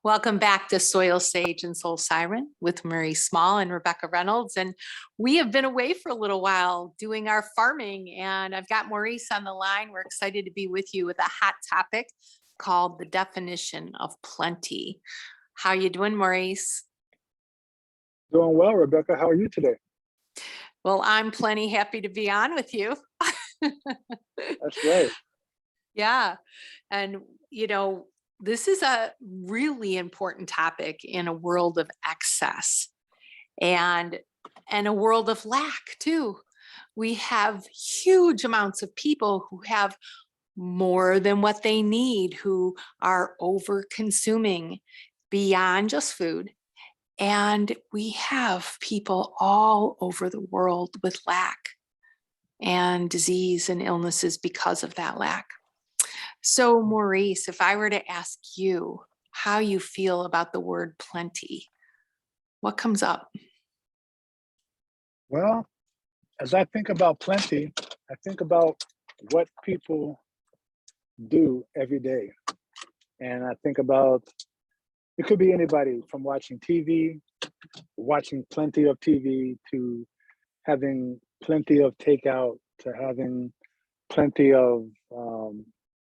Welcome back to Soil Sage and Soul Siren with Maurice Small and Rebecca Reynolds. And we have been away for a little while doing our farming, and I've got Maurice on the line. We're excited to be with you with a hot topic called the definition of plenty. How you doing, Maurice? Doing well, Rebecca. How are you today? Well, I'm plenty happy to be on with you. That's right. Yeah. And, this is a really important topic in a world of excess and a world of lack too. We have huge amounts of people who have more than what they need, who are over consuming beyond just food. And we have people all over the world with lack and disease and illnesses because of that lack. So, Maurice, if I were to ask you how you feel about the word plenty, what comes up? Well, as I think about plenty, I think about what people do every day. And I think about it could be anybody from watching TV, watching plenty of TV, to having plenty of takeout, to having plenty of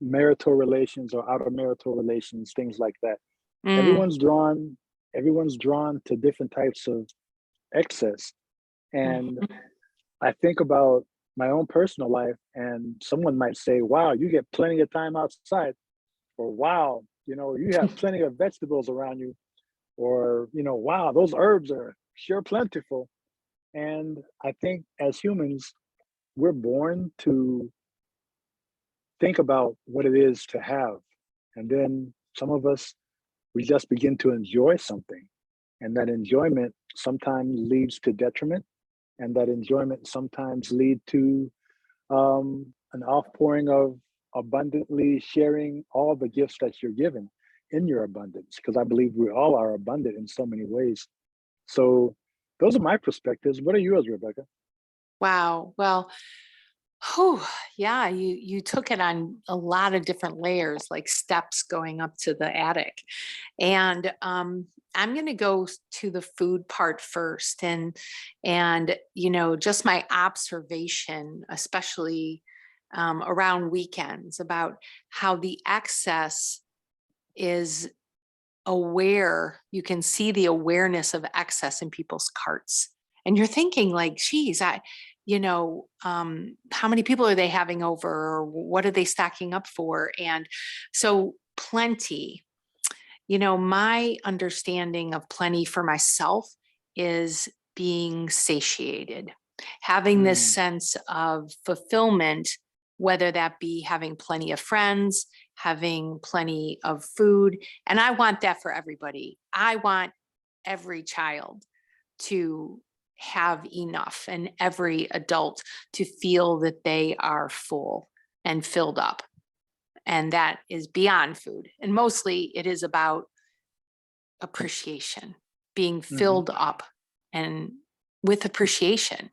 marital relations or out of marital relations, things like that. Mm, Everyone's drawn, everyone's drawn to different types of excess. And mhm. I think about my own personal life, and someone might say, wow, you get plenty of time outside, or wow, you have plenty of vegetables around you, or, wow, those herbs are sure plentiful. And I think as humans, we're born to think about what it is to have. And then some of us, we just begin to enjoy something. And that enjoyment sometimes leads to detriment. And that enjoyment sometimes lead to an outpouring of abundantly sharing all the gifts that you're given in your abundance. Because I believe we all are abundant in so many ways. So those are my perspectives. What are yours, Rebecca? Wow. Well, yeah, you took it on a lot of different layers, like steps going up to the attic. And I'm going to go to the food part first, and just my observation, especially around weekends, about how the excess is aware. You can see the awareness of excess in people's carts, and you're thinking like, geez, how many people are they having over, or what are they stocking up for? And so plenty, my understanding of plenty for myself is being satiated, having this Mm, sense of fulfillment, whether that be having plenty of friends, having plenty of food. And I want that for everybody. I want every child to have enough, and every adult to feel that they are full and filled up. And that is beyond food. And mostly it is about appreciation, being mhm. filled up and with appreciation.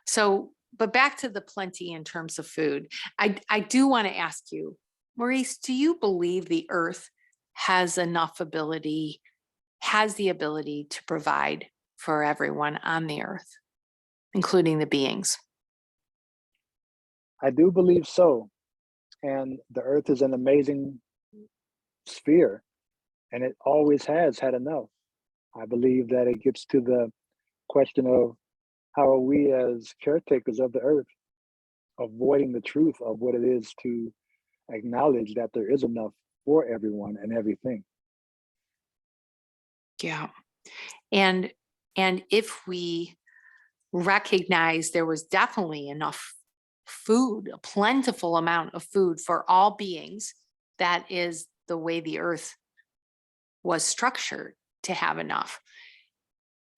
So, but back to the plenty in terms of food, I do want to ask you, Maurice, do you believe the earth has enough ability, has the ability to provide for everyone on the earth, including the beings? I do believe so. And the earth is an amazing sphere, and it always has had enough. I believe that it gets to the question of how are we as caretakers of the earth avoiding the truth of what it is to acknowledge that there is enough for everyone and everything. Yeah. And if we recognize there was definitely enough food, a plentiful amount of food for all beings, that is the way the earth was structured to have enough.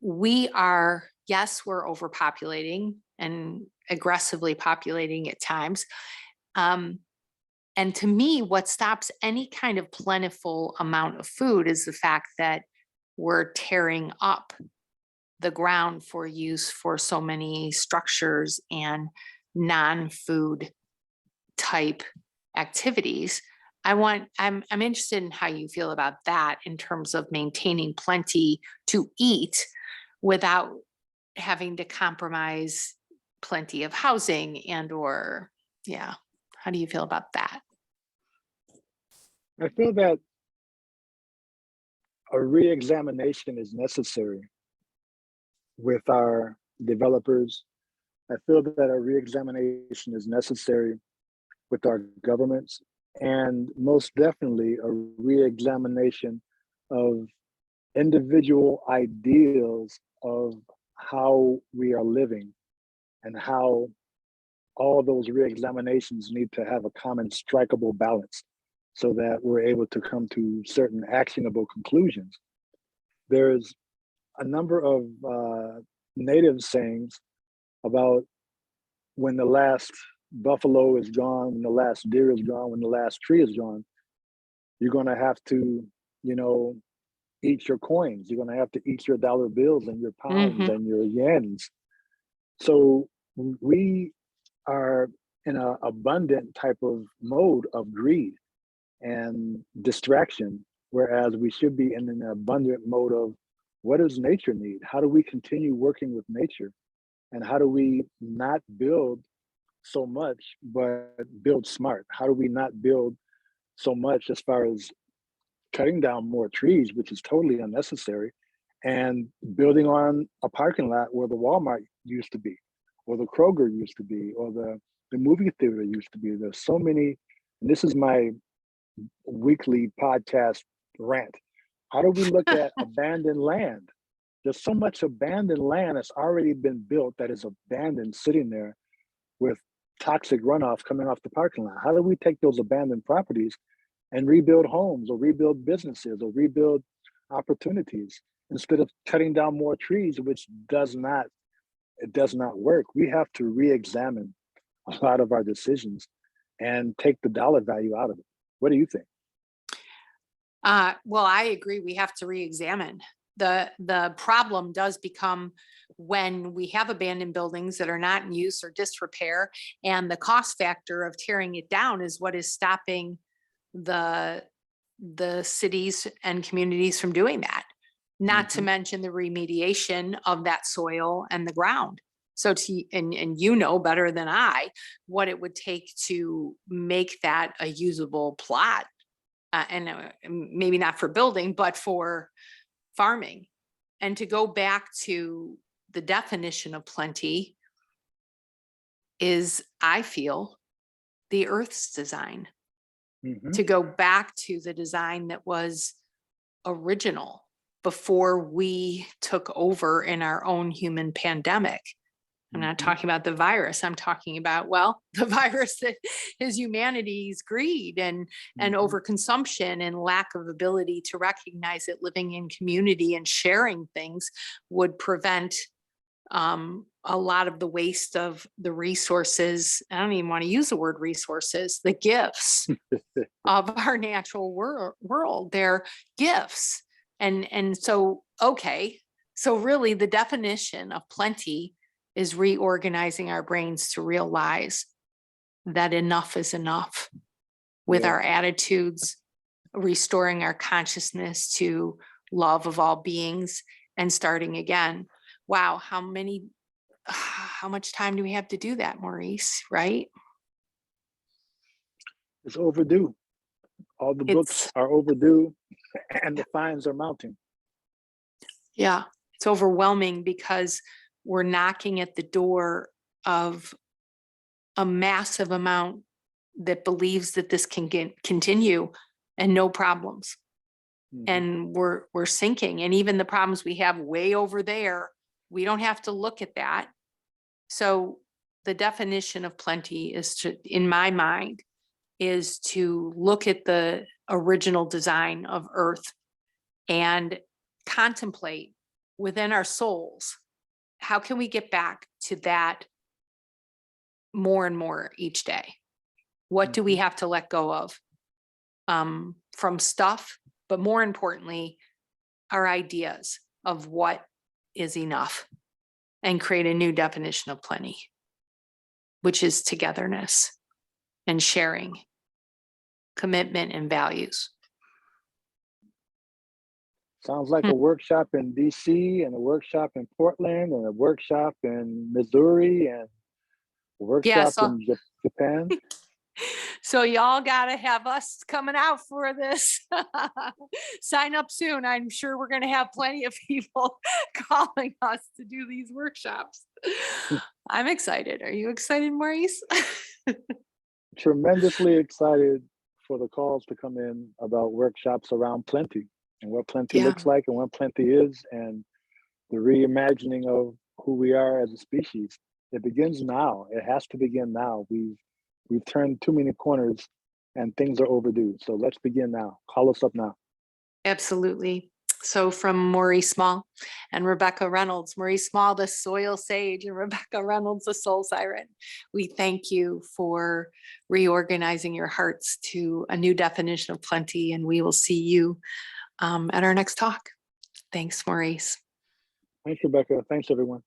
We are, yes, we're overpopulating and aggressively populating at times. Um, and to me, what stops any kind of plentiful amount of food is the fact that we're tearing up the ground for use for so many structures and non-food type activities. I'm interested in how you feel about that in terms of maintaining plenty to eat without having to compromise plenty of housing and or, yeah. How do you feel about that? I feel that a re-examination is necessary with our developers. I feel that a re-examination is necessary with our governments, and most definitely a re-examination of individual ideals of how we are living, and how all those re-examinations need to have a common strikeable balance so that we're able to come to certain actionable conclusions. There's a number of native sayings about when the last buffalo is gone, when the last deer is gone, when the last tree is gone, you're going to have to, you know, eat your coins. You're going to have to eat your dollar bills and your pounds Hmm. and your yens. So we are in an abundant type of mode of greed and distraction, whereas we should be in an abundant mode of what does nature need? How do we continue working with nature? And how do we not build so much, but build smart? How do we not build so much as far as cutting down more trees, which is totally unnecessary, and building on a parking lot where the Walmart used to be, or the Kroger used to be, or the movie theater used to be? There's so many, and this is my weekly podcast rant. How do we look at abandoned land? There's so much abandoned land that's already been built that is abandoned, sitting there with toxic runoff coming off the parking lot. How do we take those abandoned properties and rebuild homes, or rebuild businesses, or rebuild opportunities, instead of cutting down more trees, which does not work? We have to re-examine a lot of our decisions and take the dollar value out of it. What do you think? Well, I agree. We have to re-examine. The problem does become when we have abandoned buildings that are not in use or disrepair, and the cost factor of tearing it down is what is stopping the the cities and communities from doing that. Not to Mhm. mention the remediation of that soil and the ground. So and you know better than I what it would take to make that a usable plot, and maybe not for building, but for farming. And to go back to the definition of plenty is, I feel, the Earth's design. Mhm. To go back to the design that was original before we took over in our own human pandemic. I'm not Mhm. talking about the virus. I'm talking about, well, the virus that is humanity's greed and Mhm. overconsumption and lack of ability to recognize that living in community and sharing things would prevent a lot of the waste of the resources. I don't even want to use the word resources, the gifts of our natural world. They're gifts. And so, okay, so really the definition of plenty is reorganizing our brains to realize that enough is enough with Yep. our attitudes, restoring our consciousness to love of all beings and starting again. Wow, how much time do we have to do that, Maurice? Right? It's overdue. All the books It's, are overdue, and the fines are mounting. yeah, it's overwhelming because we're knocking at the door of a massive amount that believes that this can continue and no problems. Mhm. And we're sinking. And even the problems we have way over there, we don't have to look at that. So the definition of plenty is to, in my mind, is to look at the original design of Earth and contemplate within our souls, how can we get back to that more and more each day? What do we Mhm. have to let go of, from stuff, but more importantly, our ideas of what is enough, and create a new definition of plenty, which is togetherness and sharing commitment, and values. Sounds like a workshop in DC and a workshop in Portland and a workshop in Missouri and a Yeah, workshop so in Japan. so y'all gotta have us coming out for this. Sign up soon. I'm sure we're gonna have plenty of people calling us to do these workshops. I'm excited. Are you excited, Maurice? Tremendously excited for the calls to come in about workshops around plenty and what plenty Yeah, looks like and what plenty is and the reimagining of who we are as a species. It begins now. It has to begin now. We've turned too many corners and things are overdue. So let's begin now. Call us up now. absolutely. So from Maurice Small and Rebecca Reynolds, Maurice Small, the soil sage, and Rebecca Reynolds, the soul siren, we thank you for reorganizing your hearts to a new definition of plenty. And we will see you at our next talk. Thanks, Maurice. Thanks, Rebecca. Thanks, everyone.